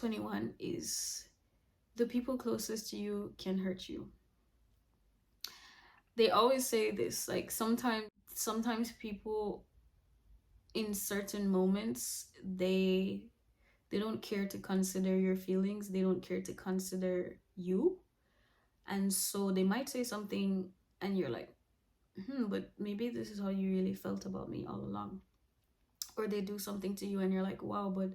21 is the people closest to you can hurt you. They always say this, like sometimes people in certain moments they don't care to consider your feelings, they don't care to consider you, and so they might say something and you're like, but maybe this is how you really felt about me all along. Or they do something to you and you're like, wow, but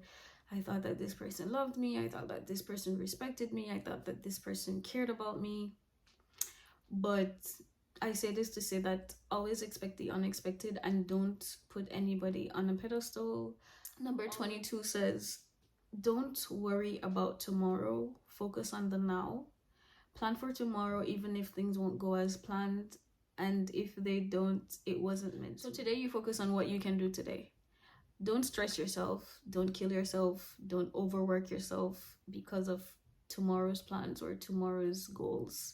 I thought that this person loved me, I thought that this person respected me, I thought that this person cared about me. But I say this to say that always expect the unexpected and don't put anybody on a pedestal. Number 22 says, don't worry about tomorrow, focus on the now. Plan for tomorrow even if things won't go as planned, and if they don't, it wasn't meant to. So today you focus on what you can do today. Don't stress yourself, don't kill yourself, don't overwork yourself because of tomorrow's plans or tomorrow's goals.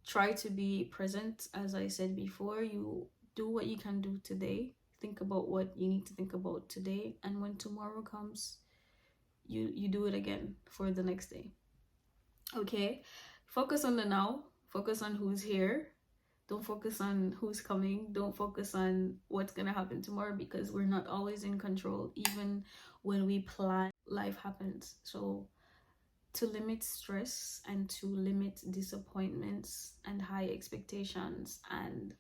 Try to be present. As I said before, you do what you can do today. Think about what you need to think about today, and when tomorrow comes, you do it again for the next day. Okay, focus on the now, focus on who's here, don't focus on who's coming, don't focus on what's gonna happen tomorrow, because we're not always in control. Even when we plan, life happens. So to limit stress and to limit disappointments and high expectations and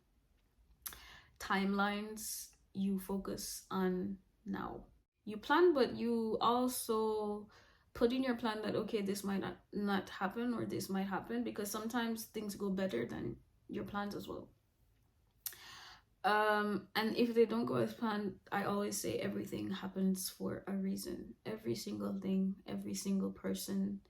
timelines, you focus on now. You plan, but you also put in your plan that, okay, this might not happen, or this might happen, because sometimes things go better than your plans as well. And if they don't go as planned, I always say everything happens for a reason. Every single thing, every single person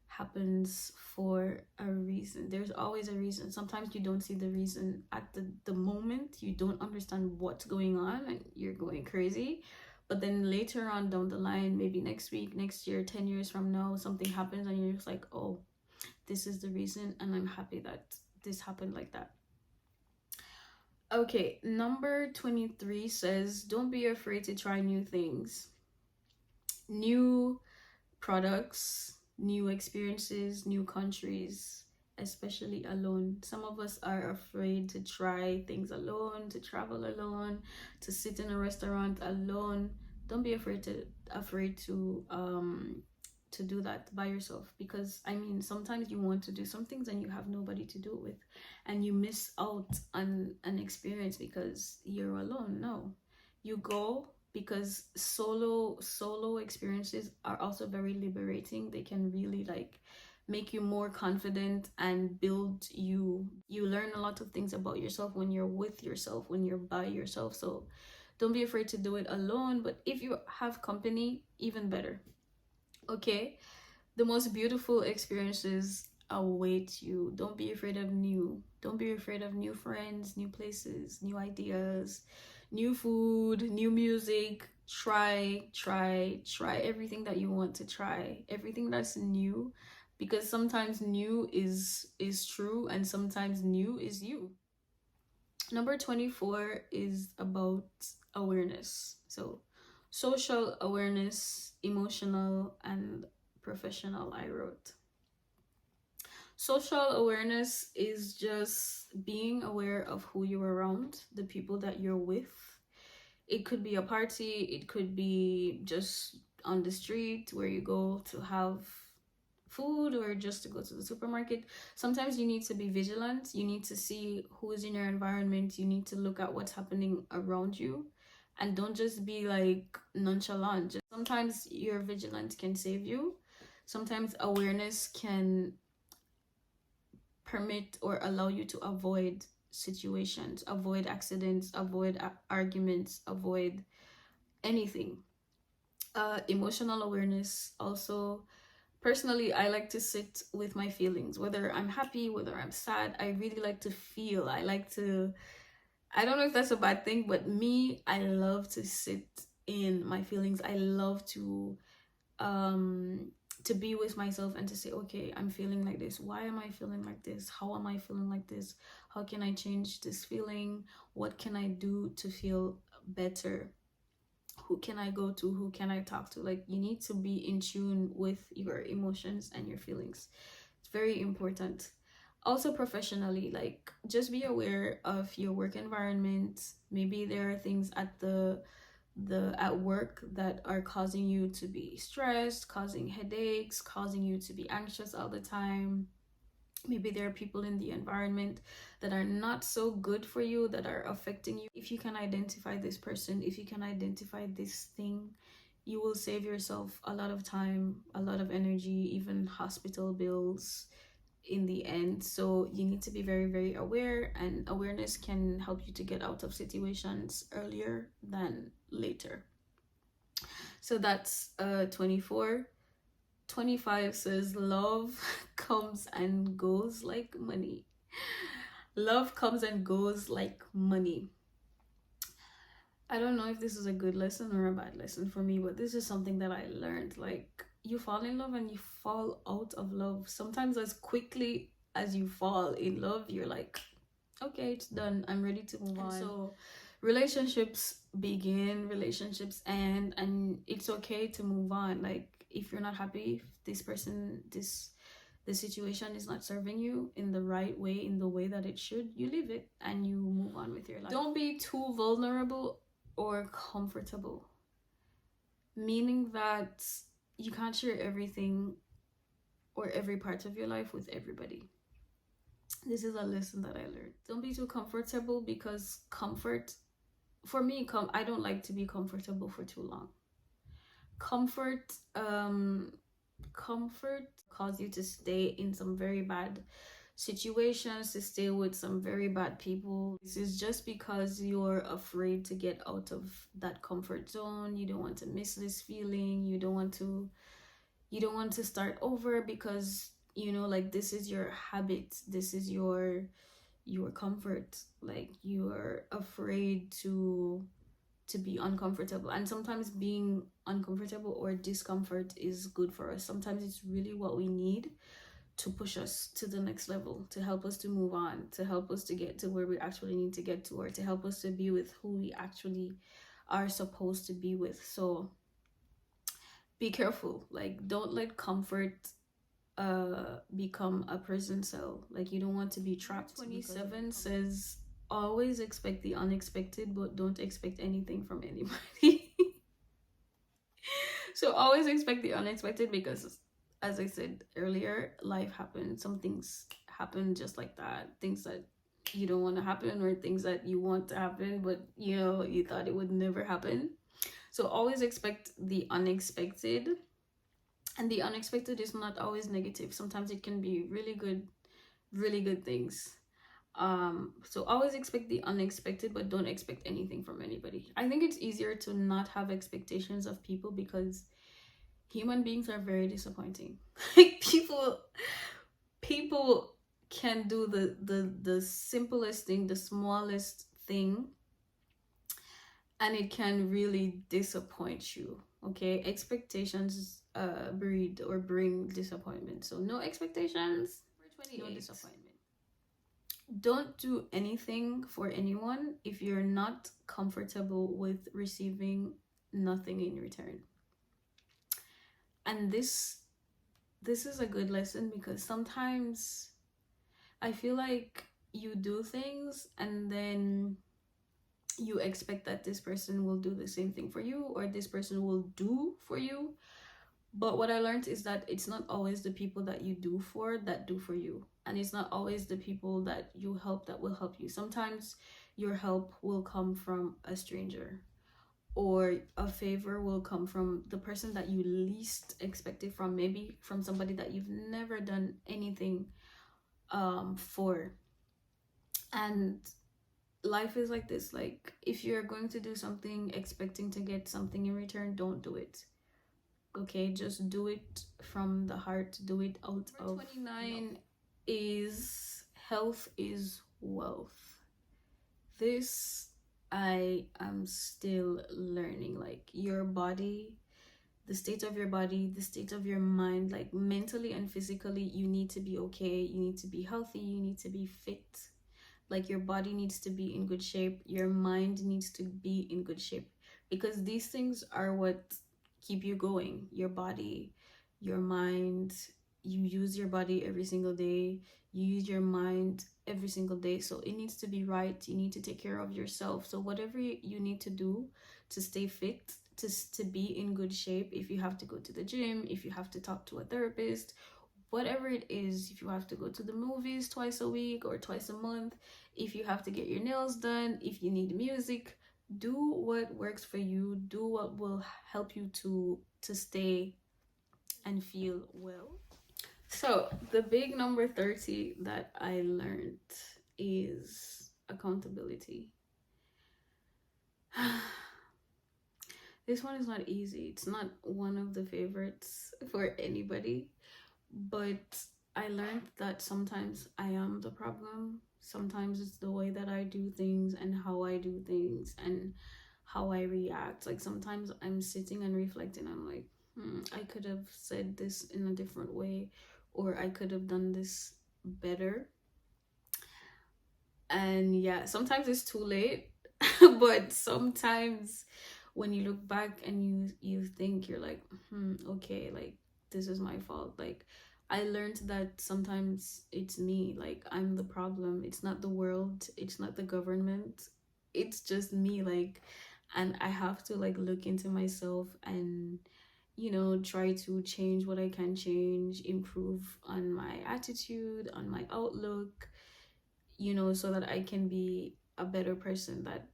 happens for a reason. There's always a reason. Sometimes you don't see the reason at the moment, you don't understand what's going on and you're going crazy, but then later on down the line, maybe next week, next year, 10 years from now, something happens and you're just like, oh, this is the reason, and I'm happy that this happened like that. Okay, number 23 says, don't be afraid to try new things, new products, new experiences, new countries, especially alone. Some of us are afraid to try things alone, to travel alone, to sit in a restaurant alone. Don't be afraid to do that by yourself, because I mean, sometimes you want to do some things and you have nobody to do it with, and you miss out on an experience because you're alone. No, you go, because solo experiences are also very liberating. They can really like make you more confident and build you. You learn a lot of things about yourself when you're with yourself, when you're by yourself. So don't be afraid to do it alone, but if you have company, even better. Okay, the most beautiful experiences await you. Don't be afraid of new. Don't be afraid of new friends, new places, new ideas, new food, new music. Try everything that you want to try, everything that's new, because sometimes new is true, and sometimes new is you. Number 24 is about awareness. So social awareness, emotional and professional, I wrote. Social awareness is just being aware of who you're around, the people that you're with. It could be a party, it could be just on the street where you go to have food, or just to go to the supermarket. Sometimes you need to be vigilant. You need to see who is in your environment. You need to look at what's happening around you, and don't just be like nonchalant. Sometimes your vigilance can save you. Sometimes awareness can permit or allow you to avoid situations, avoid accidents, avoid arguments, avoid anything. Emotional awareness also. Personally, I like to sit with my feelings, whether I'm happy, whether I'm sad. I really like to feel. I don't know if that's a bad thing, but me, I love to sit in my feelings. I love to be with myself and to say, okay, I'm feeling like this. Why am I feeling like this? How am I feeling like this? How can I change this feeling? What can I do to feel better? who can I go to, who can I talk to. Like, you need to be in tune with your emotions and your feelings. It's very important. Also professionally, like, just be aware of your work environment. Maybe there are things at the at work that are causing you to be stressed, causing headaches, causing you to be anxious all the time. Maybe there are people in the environment that are not so good for you, that are affecting you. If you can identify this person, if you can identify this thing, you will save yourself a lot of time, a lot of energy, even hospital bills in the end. So you need to be very, very aware, and awareness can help you to get out of situations earlier than later. So that's 24. 25 says love comes and goes like money. Love comes and goes like money. I don't know if this is a good lesson or a bad lesson for me, but this is something that I learned. Like, you fall in love and you fall out of love. Sometimes as quickly as you fall in love, you're like, okay, it's done. I'm ready to move on. So relationships begin, relationships end, and it's okay to move on. Like, if you're not happy, if the situation is not serving you in the right way, in the way that it should, you leave it and you move on with your life. Don't be too vulnerable or comfortable, meaning that you can't share everything or every part of your life with everybody. This is a lesson that I learned. Don't be too comfortable, because comfort, for me, I don't like to be comfortable for too long. Comfort cause you to stay in some very bad situations, to stay with some very bad people. This is just because you're afraid to get out of that comfort zone. You don't want to miss this feeling. You don't want to start over, because like, this is your habit, this is your comfort. Like, you're afraid to be uncomfortable, and sometimes being uncomfortable or discomfort is good for us. Sometimes it's really what we need to push us to the next level, to help us to move on, to help us to get to where we actually need to get to, or to help us to be with who we actually are supposed to be with. So be careful. Like, don't let comfort become a prison cell. Like, you don't want to be trapped. 27 says always expect the unexpected, but don't expect anything from anybody. So always expect the unexpected, because as I said earlier, life happens. Some things happen just like that, things that you don't want to happen, or things that you want to happen, but you thought it would never happen. So always expect the unexpected. And the unexpected is not always negative. Sometimes it can be really good things. So always expect the unexpected, but don't expect anything from anybody. I think it's easier to not have expectations of people, because human beings are very disappointing. Like, people can do the simplest thing, the smallest thing, and it can really disappoint you. Okay, expectations breed or bring disappointment. So no expectations, no disappointment. Don't do anything for anyone if you're not comfortable with receiving nothing in return. And this is a good lesson, because sometimes I feel like you do things and then you expect that this person will do the same thing for you, or this person will do for you. But what I learned is that it's not always the people that you do for that do for you. And it's not always the people that you help that will help you. Sometimes your help will come from a stranger, or a favor will come from the person that you least expected from, maybe from somebody that you've never done anything for. And life is like this. Like, if you're going to do something expecting to get something in return, don't do it. Okay, just do it from the heart. Do it out of 29 is health is wealth. This I am still learning. Like, your body, the state of your body, the state of your mind, like mentally and physically, you need to be okay. You need to be healthy. You need to be fit. Like, your body needs to be in good shape. Your mind needs to be in good shape, because these things are what keep you going. Your body, your mind. You use your body every single day, you use your mind every single day, so it needs to be right. You need to take care of yourself. So whatever you need to do to stay fit, to be in good shape, if you have to go to the gym, if you have to talk to a therapist, whatever it is, if you have to go to the movies twice a week or twice a month, if you have to get your nails done, if you need music, do what works for you, do what will help you to stay and feel well. So the big number 30 that I learned is accountability. This one is not easy. It's not one of the favorites for anybody, but I learned that sometimes I am the problem. Sometimes it's the way that I do things and how I do things and how I react. Like sometimes I'm sitting and reflecting, I'm like, I could have said this in a different way, or I could have done this better. And yeah, sometimes it's too late, but sometimes when you look back and you think, you're like, okay, like this is my fault. Like I learned that sometimes it's me, like I'm the problem. It's not the world, it's not the government, it's just me. Like, and I have to like look into myself and try to change what I can change, improve on my attitude, on my outlook, so that I can be a better person, that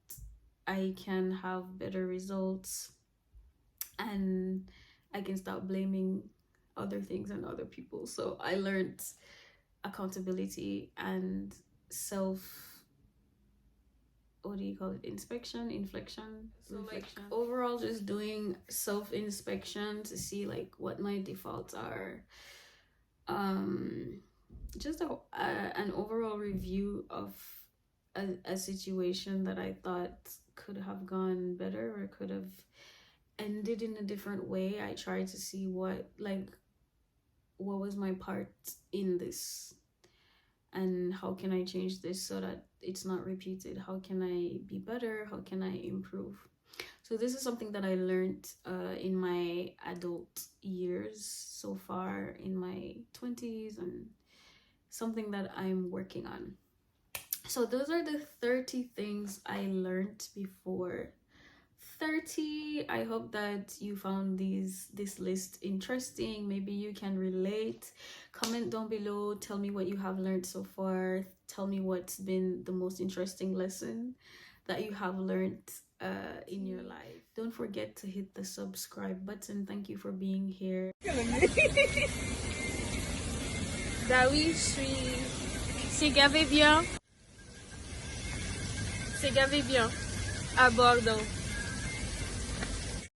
I can have better results, and I can stop blaming other things and other people. So I learned accountability and what do you call it, inflection. So like overall, just doing self-inspection to see like what my defaults are, just an overall review of a situation that I thought could have gone better or could have ended in a different way. I tried to see what was my part in this, and how can I change this so that it's not repeated? How can I be better? How can I improve? So this is something that I learned in my adult years so far, in my 20s, and something that I'm working on. So those are the 30 things I learned before 30. I hope that you found this list interesting. Maybe you can relate. Comment down below, tell me what you have learned so far. Tell me what's been the most interesting lesson that you have learned in your life. Don't forget to hit the subscribe button. Thank you for being here. Dawi, c'est gavé bien. C'est gavé bien à Bordeaux.